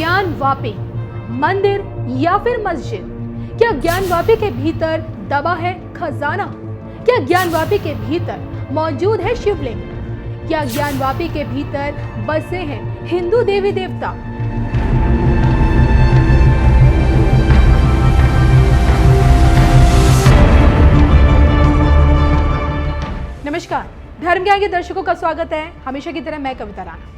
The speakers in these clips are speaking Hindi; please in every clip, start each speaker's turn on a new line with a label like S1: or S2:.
S1: ज्ञानवापी मंदिर या फिर मस्जिद? क्या ज्ञानवापी के भीतर दबा है खजाना? क्या ज्ञानवापी के भीतर मौजूद है शिवलिंग? क्या ज्ञानवापी के भीतर बसे हैं हिंदू देवी देवता? नमस्कार, धर्म ज्ञान के दर्शकों का स्वागत है। हमेशा की तरह मैं कविता राणा।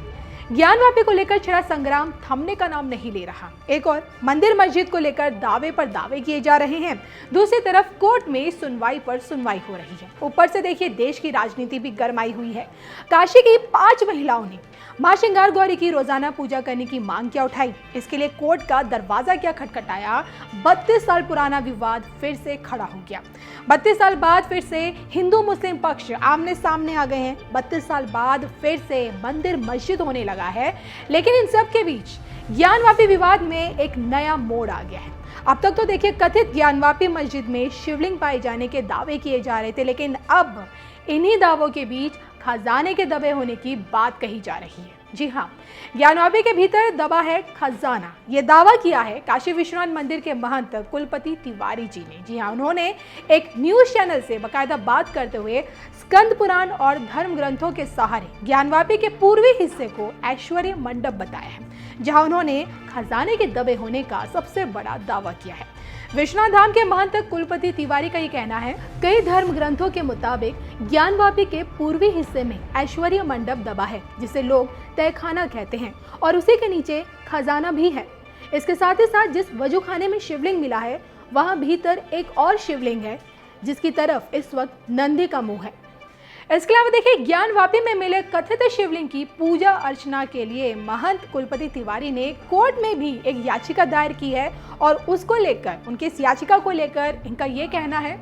S1: ज्ञानवापी को लेकर छिड़ा संग्राम थमने का नाम नहीं ले रहा। एक और मंदिर मस्जिद को लेकर दावे पर दावे किए जा रहे हैं, दूसरी तरफ कोर्ट में सुनवाई पर सुनवाई हो रही है। ऊपर से देखिए देश की राजनीति भी गरमाई हुई है। काशी की 5 महिलाओं ने मां श्रृंगार गौरी की रोजाना पूजा करने की मांग क्या उठाई, इसके लिए कोर्ट का दरवाजा क्या खटखटाया। 32 साल पुराना विवाद फिर से खड़ा हो गया। 32 साल बाद फिर से हिंदू मुस्लिम पक्ष आमने सामने आ गए हैं। 32 साल बाद फिर से मंदिर मस्जिद होने लगा है, लेकिन इन सब के बीच ज्ञानवापी विवाद में एक नया मोड़ आ गया है। अब तक तो देखिए कथित ज्ञानवापी मस्जिद में शिवलिंग पाए जाने के दावे किए जा रहे थे, लेकिन अब इन्हीं दावों के बीच खजाने के दबे होने की बात कही जा रही है। जी हाँ, ज्ञानवापी के भीतर दबा है खजाना। ये दावा किया है काशी विश्वनाथ मंदिर के महंत कुलपति तिवारी जी ने। जी हाँ, उन्होंने एक न्यूज चैनल से बाकायदा बात करते हुए स्कंद पुराण और धर्म ग्रंथों के सहारे ज्ञानवापी के पूर्वी हिस्से को ऐश्वर्य मंडप बताया है, जहां उन्होंने खजाने के दबे होने का सबसे बड़ा दावा किया है। विश्वनाथ धाम के महंत कुलपति तिवारी का ये कहना है, कई धर्म ग्रंथों के मुताबिक ज्ञानवापी के पूर्वी हिस्से में ऐश्वर्य मंडप दबा है, जिसे लोग तहखाना कहते हैं, और उसी के नीचे खजाना भी है। इसके साथ ही साथ जिस वजूखाने में शिवलिंग मिला है, वहां भीतर एक और शिवलिंग है, जिसकी तरफ इस वक्त नंदी का मुंह है। इसके अलावा देखिए ज्ञानवापी में मिले कथित शिवलिंग की पूजा अर्चना के लिए महंत कुलपति तिवारी ने कोर्ट में भी एक याचिका दायर की है, और उसको लेकर, उनके इस याचिका को लेकर इनका ये कहना है,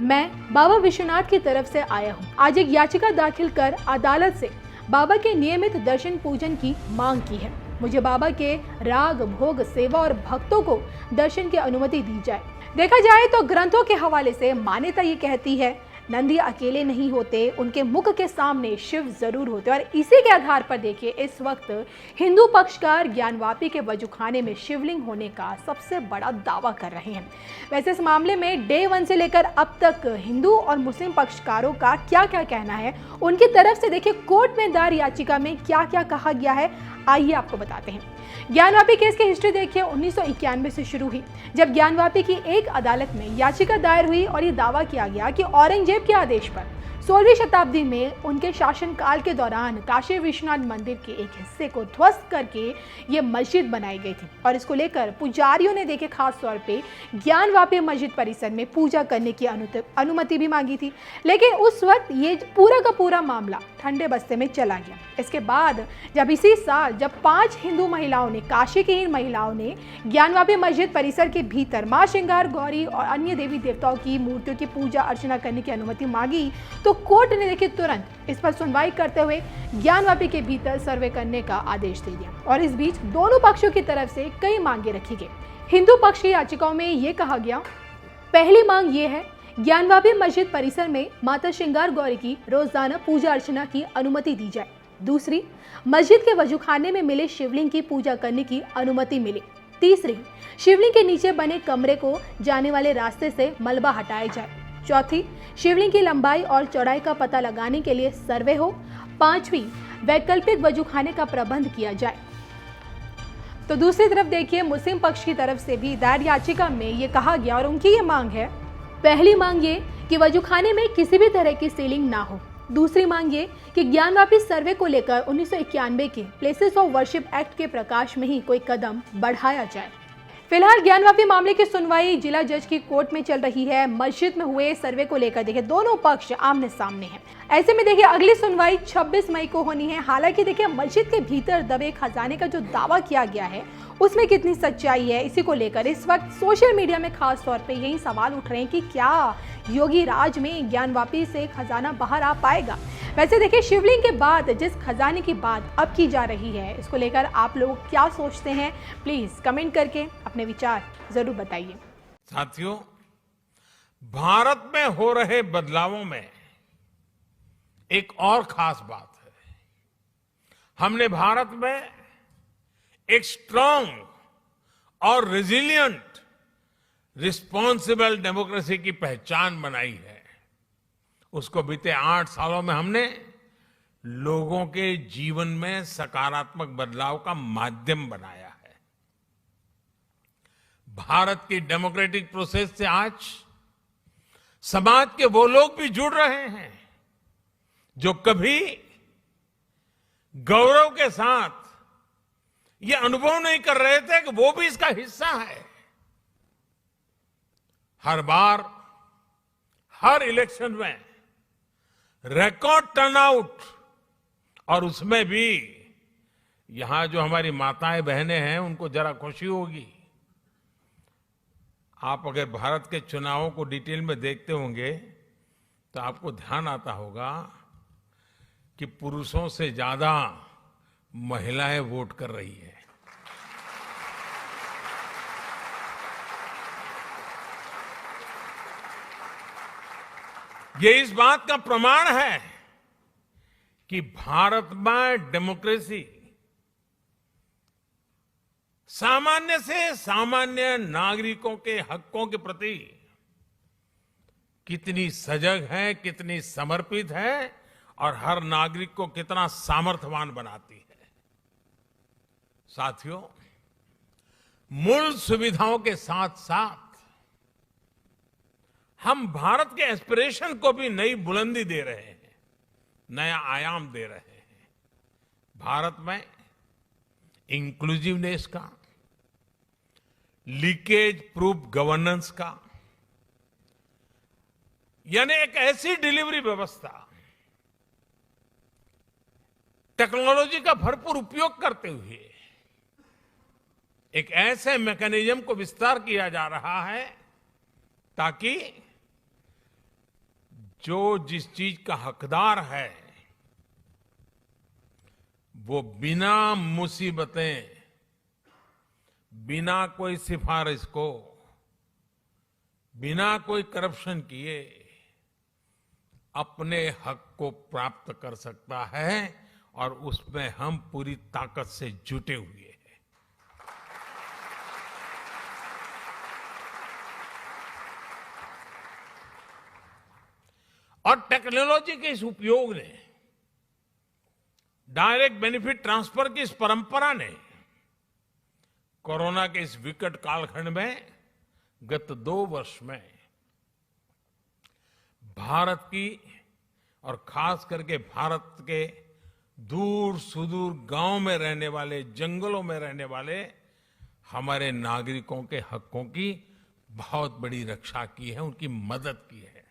S1: मैं बाबा विश्वनाथ की तरफ से आया हूँ। आज एक याचिका दाखिल कर अदालत से बाबा के नियमित दर्शन पूजन की मांग की है। मुझे बाबा के राग भोग सेवा और भक्तों को दर्शन की अनुमति दी जाए। देखा जाए तो ग्रंथों के हवाले से मान्यता ये कहती है, नंदी अकेले नहीं होते, उनके मुख के सामने शिव जरूर होते। और इसी के आधार पर देखिए इस वक्त हिंदू पक्षकार ज्ञानवापी के वजूखाने में शिवलिंग होने का सबसे बड़ा दावा कर रहे हैं। वैसे इस मामले में डे 1 से लेकर अब तक हिंदू और मुस्लिम पक्षकारों का क्या क्या कहना है, उनकी तरफ से देखिए कोर्ट में दायर याचिका में क्या क्या कहा गया है, आइए आपको बताते हैं। ज्ञानवापी केस की हिस्ट्री देखिए 1991 से शुरू हुई, जब ज्ञानवापी की एक अदालत में याचिका दायर हुई और ये दावा किया गया कि औरंगजेब के आदेश पर 16वीं शताब्दी में उनके शासनकाल के दौरान काशी विश्वनाथ मंदिर के एक हिस्से को ध्वस्त करके ये मस्जिद बनाई गई थी, और इसको लेकर पुजारियों ने देखे खास तौर पे ज्ञानवापी मस्जिद परिसर में पूजा करने की अनुमति भी मांगी थी। लेकिन उस वक्त ये पूरा का पूरा मामला ठंडे बस्ते में चला गया। इसके बाद जब इसी साल 5 हिंदू महिलाओं ने, काशी की इन महिलाओं ने ज्ञानवापी मस्जिद परिसर के भीतर मां श्रृंगार गौरी और अन्य देवी देवताओं की मूर्तियों की पूजा अर्चना करने की अनुमति मांगी, तो कोर्ट ने देखिए तुरंत इस पर सुनवाई करते हुए ज्ञानवापी के भीतर सर्वे करने का आदेश दे दिया। और इस बीच दोनों पक्षों की तरफ से कई मांगे रखी गई। हिंदू पक्ष की याचिकाओं में ये कहा गया, पहली मांग ये है, ज्ञानवापी मस्जिद परिसर में माता श्रृंगार गौरी की रोजाना पूजा अर्चना की अनुमति दी जाए। दूसरी, मस्जिद के वजूखाने में मिले शिवलिंग की पूजा करने की अनुमति मिले। तीसरी, शिवलिंग के नीचे बने कमरे को जाने वाले रास्ते से मलबा हटाया जाए। चौथी, शिवलिंग की लंबाई और चौड़ाई का पता लगाने के लिए सर्वे हो। 5वीं, वैकल्पिक वजूखाने का प्रबंध किया जाए। तो दूसरी तरफ देखिए मुस्लिम पक्ष की तरफ से भी दायर याचिका में ये कहा गया, और उनकी ये मांग है, पहली मांग ये कि वजूखाने में किसी भी तरह की सीलिंग ना हो। दूसरी मांग ये कि ज्ञानवापी सर्वे को लेकर 1991 के प्लेसेस ऑफ वर्शिप एक्ट के प्रकाश में ही कोई कदम बढ़ाया जाए। फिलहाल ज्ञानवापी मामले की सुनवाई जिला जज की कोर्ट में चल रही है। मस्जिद में हुए सर्वे को लेकर देखिए दोनों पक्ष आमने सामने हैं। ऐसे में देखिए अगली सुनवाई 26 मई को होनी है। हालांकि देखिए मस्जिद के भीतर दबे खजाने का जो दावा किया गया है, उसमें कितनी सच्चाई है, इसी को लेकर इस वक्त सोशल मीडिया में खास तौर पे यही सवाल उठ रहे हैं कि क्या योगी राज में ज्ञानवापी से खजाना बाहर आ पाएगा। वैसे देखिए शिवलिंग के बाद जिस खजाने की बात अब की जा रही है, इसको लेकर आप लोग क्या सोचते हैं, प्लीज कमेंट करके अपने विचार जरूर बताइए।
S2: साथियों, भारत में हो रहे बदलावों में एक और खास बात है, हमने भारत में एक स्ट्रांग और रेजिलिएंट रिस्पॉन्सिबल डेमोक्रेसी की पहचान बनाई है, उसको बीते 8 सालों में हमने लोगों के जीवन में सकारात्मक बदलाव का माध्यम बनाया है। भारत की डेमोक्रेटिक प्रोसेस से आज समाज के वो लोग भी जुड़ रहे हैं जो कभी गौरव के साथ ये अनुभव नहीं कर रहे थे कि वो भी इसका हिस्सा है। हर बार हर इलेक्शन में रिकॉर्ड टर्नआउट, और उसमें भी यहां जो हमारी माताएं बहनें हैं उनको जरा खुशी होगी। आप अगर भारत के चुनावों को डिटेल में देखते होंगे तो आपको ध्यान आता होगा कि पुरुषों से ज्यादा महिलाएं वोट कर रही है। ये इस बात का प्रमाण है कि भारत में डेमोक्रेसी सामान्य से सामान्य नागरिकों के हकों के प्रति कितनी सजग है, कितनी समर्पित है और हर नागरिक को कितना सामर्थ्यवान बनाती है। साथियों, मूल सुविधाओं के साथ साथ हम भारत के एस्पिरेशन को भी नई बुलंदी दे रहे हैं, नया आयाम दे रहे हैं। भारत में इंक्लूसिवनेस का, लीकेज प्रूफ गवर्नेंस का, यानी एक ऐसी डिलीवरी व्यवस्था, टेक्नोलॉजी का भरपूर उपयोग करते हुए एक ऐसे मैकेनिज्म को विस्तार किया जा रहा है ताकि जो जिस चीज का हकदार है वो बिना मुसीबतें, बिना कोई सिफारिश को, बिना कोई करप्शन किए अपने हक को प्राप्त कर सकता है, और उसमें हम पूरी ताकत से जुटे हुए हैं। और टेक्नोलॉजी के इस उपयोग ने, डायरेक्ट बेनिफिट ट्रांसफर की इस परंपरा ने कोरोना के इस विकट कालखंड में गत 2 वर्ष में भारत की और खास करके भारत के दूर सुदूर गांव में रहने वाले, जंगलों में रहने वाले हमारे नागरिकों के हकों की बहुत बड़ी रक्षा की है, उनकी मदद की है।